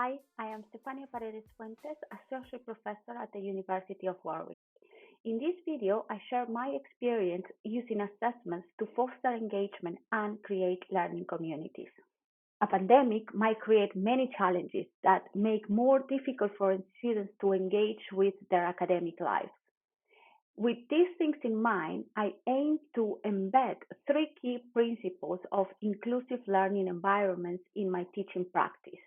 Hi, I am Stefania Paredes Fuentes, Associate Professor at the University of Warwick. In this video, I share my experience using assessments to foster engagement and create learning communities. A pandemic might create many challenges that make more difficult for students to engage with their academic lives. With these things in mind, I aim to embed three key principles of inclusive learning environments in my teaching practice.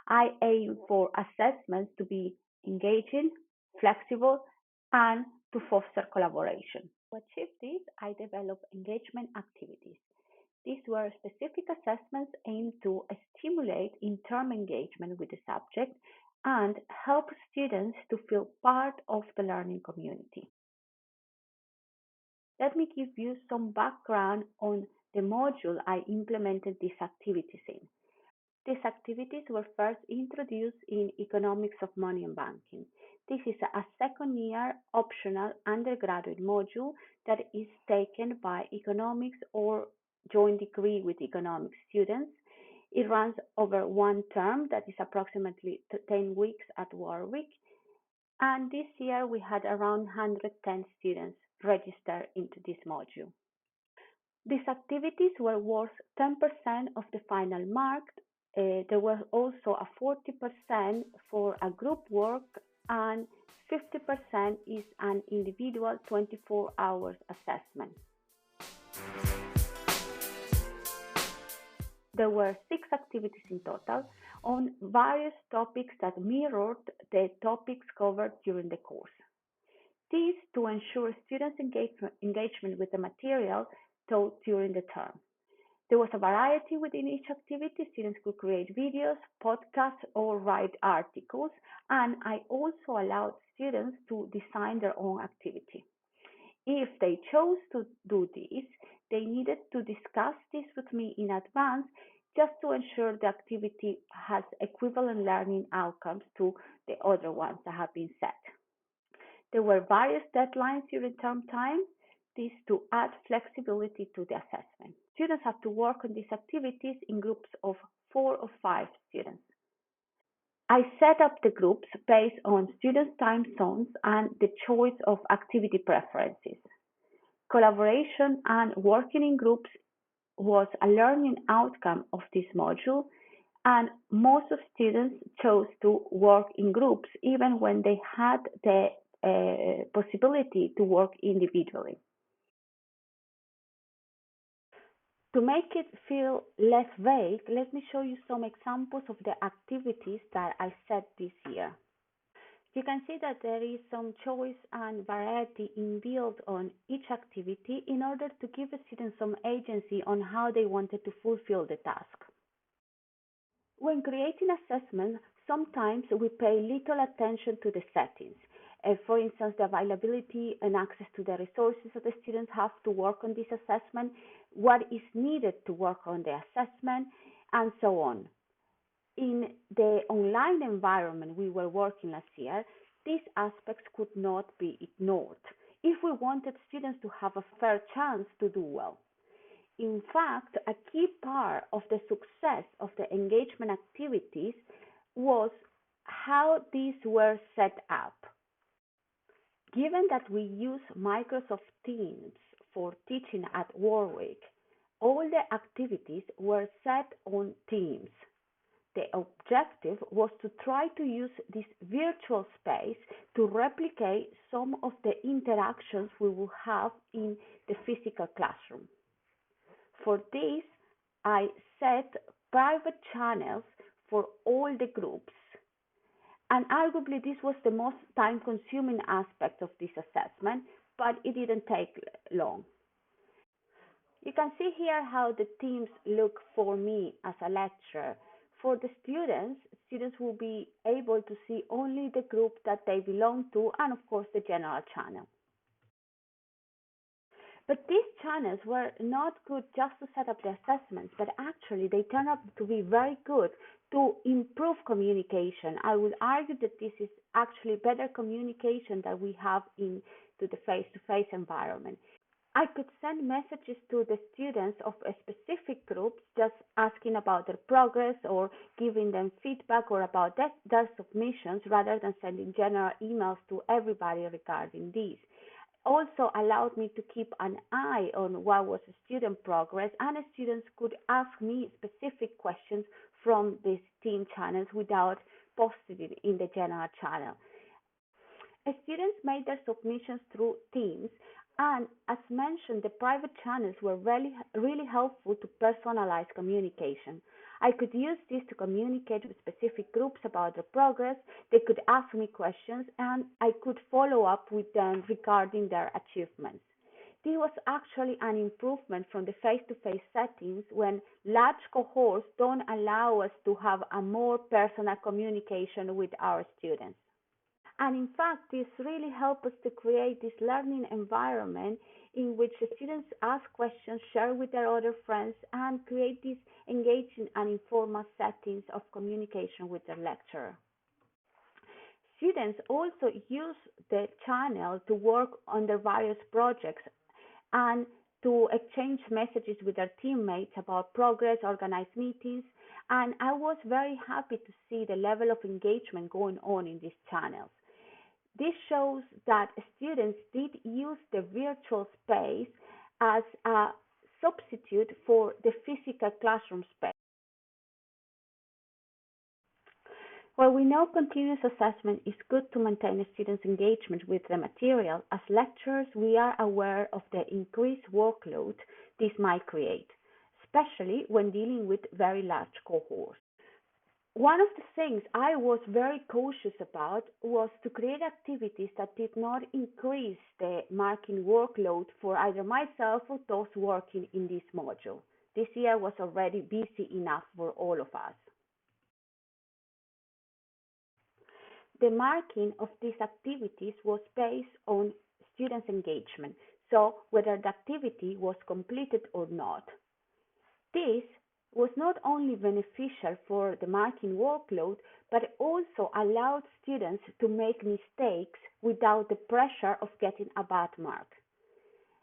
I aim for assessments to be engaging, flexible, and to foster collaboration. To achieve this, I developed engagement activities. These were specific assessments aimed to stimulate in-term engagement with the subject and help students to feel part of the learning community. Let me give you some background on the module I implemented these activities in. These activities were first introduced in Economics of Money and Banking. This is a second-year optional undergraduate module that is taken by economics or joint degree with economics students. It runs over one term, that is approximately 10 weeks at Warwick. And this year we had around 110 students register into this module. These activities were worth 10% of the final mark. There was also a 40% for a group work and 50% is an individual 24 hours assessment. There were 6 activities in total on various topics that mirrored the topics covered during the course. This to ensure students' engagement with the material taught during the term. There was a variety within each activity. Students could create videos, podcasts, or write articles, and I also allowed students to design their own activity. If they chose to do this, they needed to discuss this with me in advance just to ensure the activity has equivalent learning outcomes to the other ones that have been set. There were various deadlines during term time, this to add flexibility to the assessment. Students have to work on these activities in groups of 4 or 5 students. I set up the groups based on students' time zones and the choice of activity preferences. Collaboration and working in groups was a learning outcome of this module, and most of students chose to work in groups even when they had the possibility to work individually. To make it feel less vague, let me show you some examples of the activities that I set this year. You can see that there is some choice and variety inbuilt on each activity in order to give the students some agency on how they wanted to fulfill the task. When creating assessments, sometimes we pay little attention to the settings. For instance, the availability and access to the resources that the students have to work on this assessment, what is needed to work on the assessment, and so on. In the online environment we were working last year, these aspects could not be ignored if we wanted students to have a fair chance to do well. In fact, a key part of the success of the engagement activities was how these were set up. Given that we use Microsoft Teams for teaching at Warwick, all the activities were set on Teams. The objective was to try to use this virtual space to replicate some of the interactions we will have in the physical classroom. For this, I set private channels for all the groups. And arguably, this was the most time-consuming aspect of this assessment, but it didn't take long. You can see here how the teams look for me as a lecturer. For the students will be able to see only the group that they belong to and, of course, the general channel. But these channels were not good just to set up the assessments, but actually they turned out to be very good to improve communication. I would argue that this is actually better communication that we have into the face-to-face environment. I could send messages to the students of a specific groups just asking about their progress or giving them feedback or about their submissions rather than sending general emails to everybody regarding these. Also allowed me to keep an eye on what was student progress, and students could ask me specific questions from these team channels without posting it in the general channel. Students made their submissions through Teams, and as mentioned, the private channels were really helpful to personalize communication. I could use this to communicate with specific groups about their progress. They could ask me questions, and I could follow up with them regarding their achievements. This was actually an improvement from the face-to-face settings when large cohorts don't allow us to have a more personal communication with our students. And in fact, this really helps us to create this learning environment in which the students ask questions, share with their other friends, and create these engaging and informal settings of communication with their lecturer. Students also use the channel to work on their various projects and to exchange messages with their teammates about progress, organize meetings, and I was very happy to see the level of engagement going on in these channels. This shows that students did use the virtual space as a substitute for the physical classroom space. While we know continuous assessment is good to maintain a student's engagement with the material, as lecturers we are aware of the increased workload this might create, especially when dealing with very large cohorts. One of the things I was very cautious about was to create activities that did not increase the marking workload for either myself or those working in this module. This year was already busy enough for all of us. The marking of these activities was based on students' engagement, so whether the activity was completed or not. This was not only beneficial for the marking workload, but also allowed students to make mistakes without the pressure of getting a bad mark.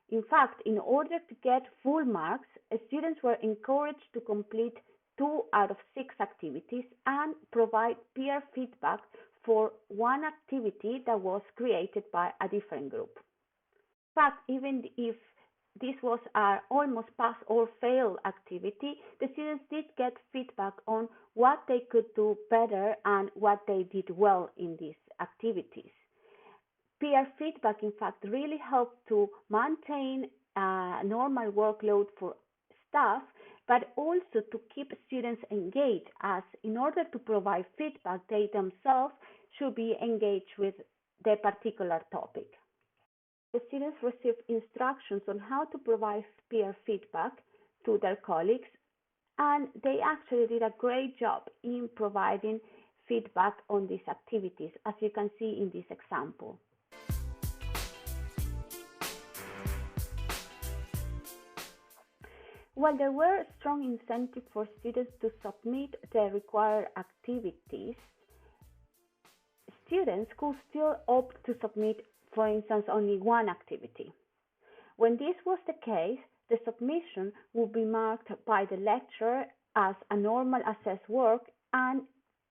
In fact, in order to get full marks, students were encouraged to complete 2 out of 6 activities and provide peer feedback for one activity that was created by a different group. In fact, even if this was an almost pass or fail activity, the students did get feedback on what they could do better and what they did well in these activities. Peer feedback, in fact, really helped to maintain a normal workload for staff, but also to keep students engaged, as in order to provide feedback, they themselves should be engaged with the particular topic. The students received instructions on how to provide peer feedback to their colleagues, and they actually did a great job in providing feedback on these activities, as you can see in this example. While there were strong incentives for students to submit the required activities, students could still opt to submit, for instance, only one activity. When this was the case, the submission would be marked by the lecturer as a normal assessed work, and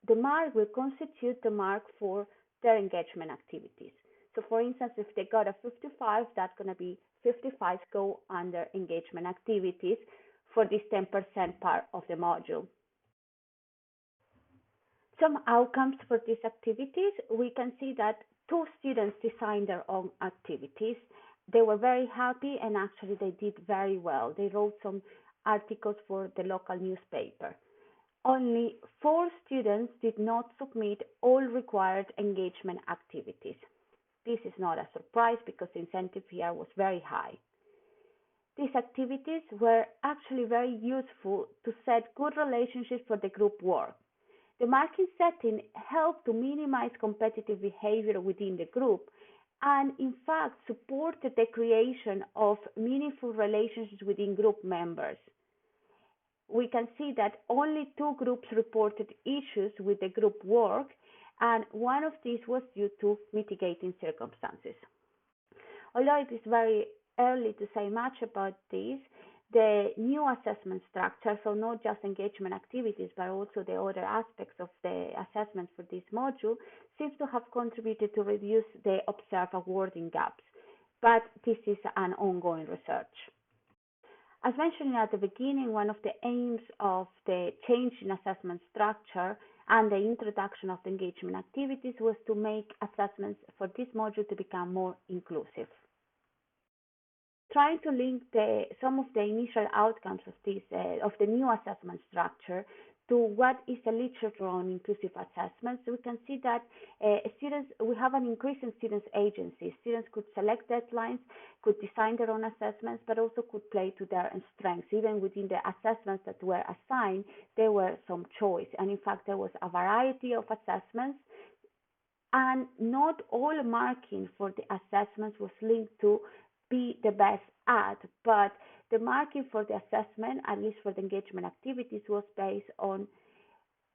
the mark will constitute the mark for their engagement activities. So for instance, if they got a 55, that's going to be 55 go under engagement activities for this 10% part of the module. Some outcomes for these activities, we can see that 2 students designed their own activities. They were very happy, and actually they did very well. They wrote some articles for the local newspaper. Only 4 students did not submit all required engagement activities. This is not a surprise because the incentive here was very high. These activities were actually very useful to set good relationships for the group work. The marking setting helped to minimize competitive behavior within the group, and in fact supported the creation of meaningful relationships within group members. We can see that only 2 groups reported issues with the group work, and one of these was due to mitigating circumstances. Although it is very early to say much about this. The new assessment structure, so not just engagement activities, but also the other aspects of the assessment for this module, seems to have contributed to reduce the observed awarding gaps. But this is an ongoing research. As mentioned at the beginning, one of the aims of the change in assessment structure and the introduction of the engagement activities was to make assessments for this module to become more inclusive. Trying to link some of the initial outcomes of the new assessment structure to what is the literature on inclusive assessments, we can see that we have an increase in students' agency. Students could select deadlines, could design their own assessments, but also could play to their strengths. Even within the assessments that were assigned, there were some choice, and in fact, there was a variety of assessments. And not all marking for the assessments was linked to be the best at, but the marking for the assessment, at least for the engagement activities, was based on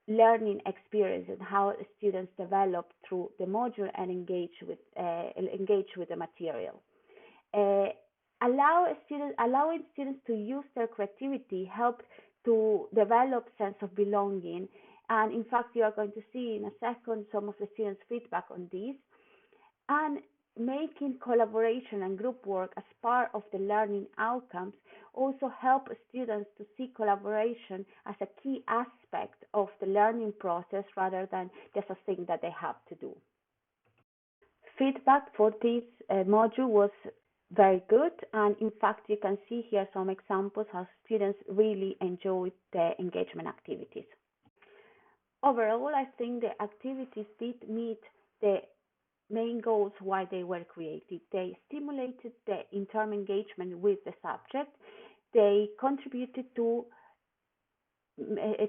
learning experience and how students develop through the module and engage with the material. Allowing students to use their creativity helped to develop sense of belonging. And in fact, you are going to see in a second some of the students' feedback on this. And making collaboration and group work as part of the learning outcomes also help students to see collaboration as a key aspect of the learning process rather than just a thing that they have to do. Feedback for this module was very good, and in fact you can see here some examples how students really enjoyed the engagement activities. Overall, I think the activities did meet the main goals why they were created. They stimulated the internal engagement with the subject. They contributed to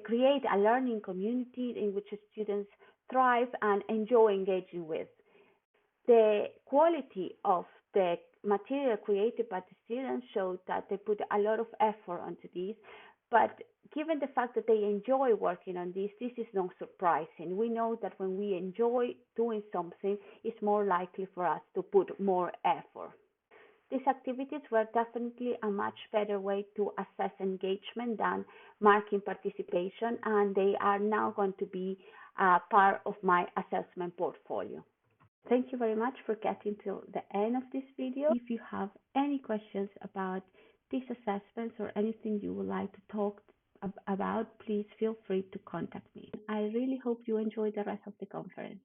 create a learning community in which students thrive and enjoy engaging with. The quality of the material created by the students showed that they put a lot of effort onto this, but given the fact that they enjoy working on this is not surprising. We know that when we enjoy doing something, it's more likely for us to put more effort. These activities were definitely a much better way to assess engagement than marking participation, and they are now going to be part of my assessment portfolio. Thank you very much for getting to the end of this video. If you have any questions about these assessments or anything you would like to talk about, please feel free to contact me. I really hope you enjoy the rest of the conference.